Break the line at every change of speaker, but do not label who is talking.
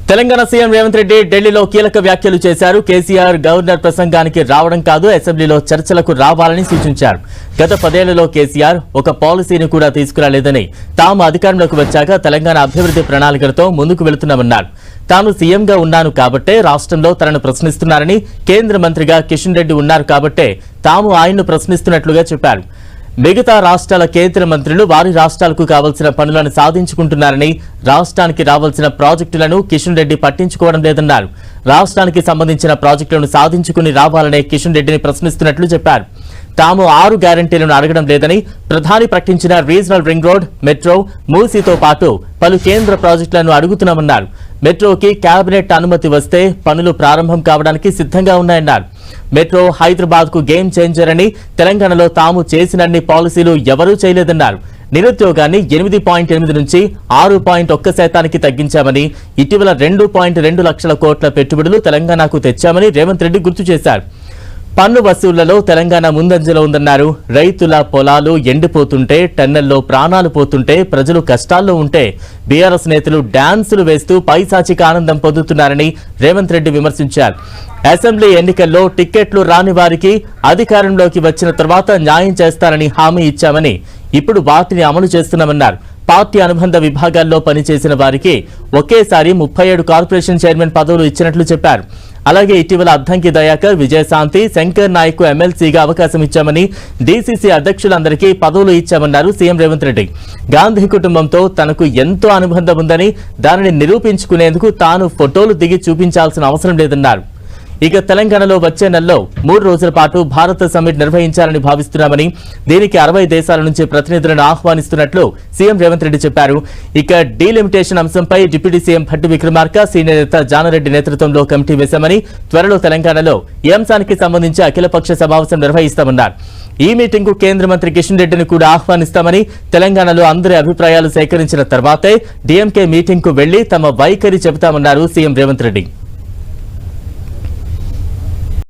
Telangana CM Revanth Reddy ఢిల్లీలో కీలక వ్యాఖ్యలు చేశారు. కేసీఆర్ గవర్నర్ ప్రసంగానికి రావడం కాదు, అసెంబ్లీలో చర్చలకు రావాలని సూచించారు. గత 10 ఏళ్లలో కేసీఆర్ ఒక పాలసీని కూడా తీసుకురాలేదని, తాము అధికారంలోకి వచ్చాక తెలంగాణ అభివృద్ధి ప్రణాళికలతో ముందుకు వెళుతున్నామన్నారు. తాను సీఎంగా ఉన్నాను కాబట్టే రాష్ట్రంలో తనను ప్రశ్నిస్తున్నారని, కేంద్ర మంత్రిగా కిషన్ రెడ్డి ఉన్నారు కాబట్టే తాము ఆయన్ను ప్రశ్నిస్తున్నట్లుగా చెప్పారు. మిగతా రాష్ట్రాల కేంద్ర మంత్రులు వారి రాష్ట్రాలకు కావాల్సిన పనులను సాధించుకుంటున్నారని, రాష్ట్రానికి రావాల్సిన ప్రాజెక్టులను కిషన్ రెడ్డి పట్టించుకోవడం లేదన్నారు. రాష్ట్రానికి సంబంధించిన ప్రాజెక్టులను సాధించుకుని రావాలనే కిషన్ రెడ్డిని ప్రశ్నిస్తున్నట్లు చెప్పారు. తాము 6 గ్యారంటీలను అడగడం లేదని, ప్రధాని ప్రకటించిన రీజనల్ రింగ్ రోడ్, మెట్రో, మూసీతో పాటు పలు కేంద్ర ప్రాజెక్టులను అడుగుతున్నామన్నారు. మెట్రోకి కేబినెట్ అనుమతి వస్తే పనులు ప్రారంభం కావడానికి సిద్ధంగా ఉన్నాయన్నారు. మెట్రో హైదరాబాద్ కు గేమ్ చేంజర్ అని, తెలంగాణలో తాము చేసినన్ని పాలసీలు ఎవరూ చేయలేదన్నారు. నిరుద్యోగాన్ని 8.8 నుంచి 6.1% తగ్గించామని, ఇటీవల 2.2 లక్షల కోట్ల పెట్టుబడులు తెలంగాణకు తెచ్చామని రేవంత్ రెడ్డి గుర్తు చేశారు. పన్ను వసూళ్లలో తెలంగాణ ముందంజలో ఉందన్నారు. రైతుల పొలాలు ఎండిపోతుంటే, టన్నెల్లో ప్రాణాలు పోతుంటే, ప్రజలు కష్టాల్లో ఉంటే బీఆర్ఎస్ నేతలు డాన్సులు వేస్తూ పైశాచిక ఆనందం పొందుతున్నారని రేవంత్ రెడ్డి విమర్శించారు. అసెంబ్లీ ఎన్నికల్లో టిక్కెట్లు రాని వారికి అధికారంలోకి వచ్చిన తర్వాత న్యాయం చేస్తారని హామీ ఇచ్చామని, ఇప్పుడు వాటిని అమలు చేస్తున్నామన్నారు. పార్టీ అనుబంధ విభాగాల్లో పనిచేసిన వారికి ఒకేసారి 37 కార్పొరేషన్ చైర్మన్ పదవులు ఇచ్చినట్లు చెప్పారు. అలాగే ఇటీవల అద్దంకి దయాకర్, విజయశాంతి, శంకర్ నాయక్ ఎమ్మెల్సీగా అవకాశం ఇచ్చామని, డీసీసీ అధ్యక్షులందరికీ పదవులు ఇచ్చామన్నారు సీఎం రేవంత్ రెడ్డి. గాంధీ కుటుంబంతో తనకు ఎంతో అనుబంధం ఉందని, దానిని నిరూపించుకునేందుకు తాను ఫోటోలు దిగి చూపించాల్సిన అవసరం లేదన్నారు. ఇక తెలంగాణలో వచ్చే నెలలో 3 రోజుల పాటు భారత సమ్మిట్ నిర్వహించాలని భావిస్తున్నామని, దీనికి 60 దేశాల నుంచి ప్రతినిధులను ఆహ్వానిస్తున్నట్లు సీఎం రేవంత్ రెడ్డి చెప్పారు. ఇక డీలిమిటేషన్ అంశంపై deputy CM Bhatti Vikramarka, senior నేత జానారెడ్డి నేతృత్వంలో కమిటీ వేశామని, త్వరలో తెలంగాణలో ఈ అంశానికి సంబంధించి అఖిలపక్ష సమావేశం నిర్వహిస్తామన్నారు. ఈ మీటింగ్ కు కేంద్ర మంత్రి కిషన్ రెడ్డిని కూడా ఆహ్వానిస్తామని, తెలంగాణలో అందరి అభిప్రాయాలు సేకరించిన తర్వాతే డీఎంకే మీటింగ్ కు వెళ్లి తమ వైఖరి చెబుతామన్నారు సీఎం రేవంత్ రెడ్డి.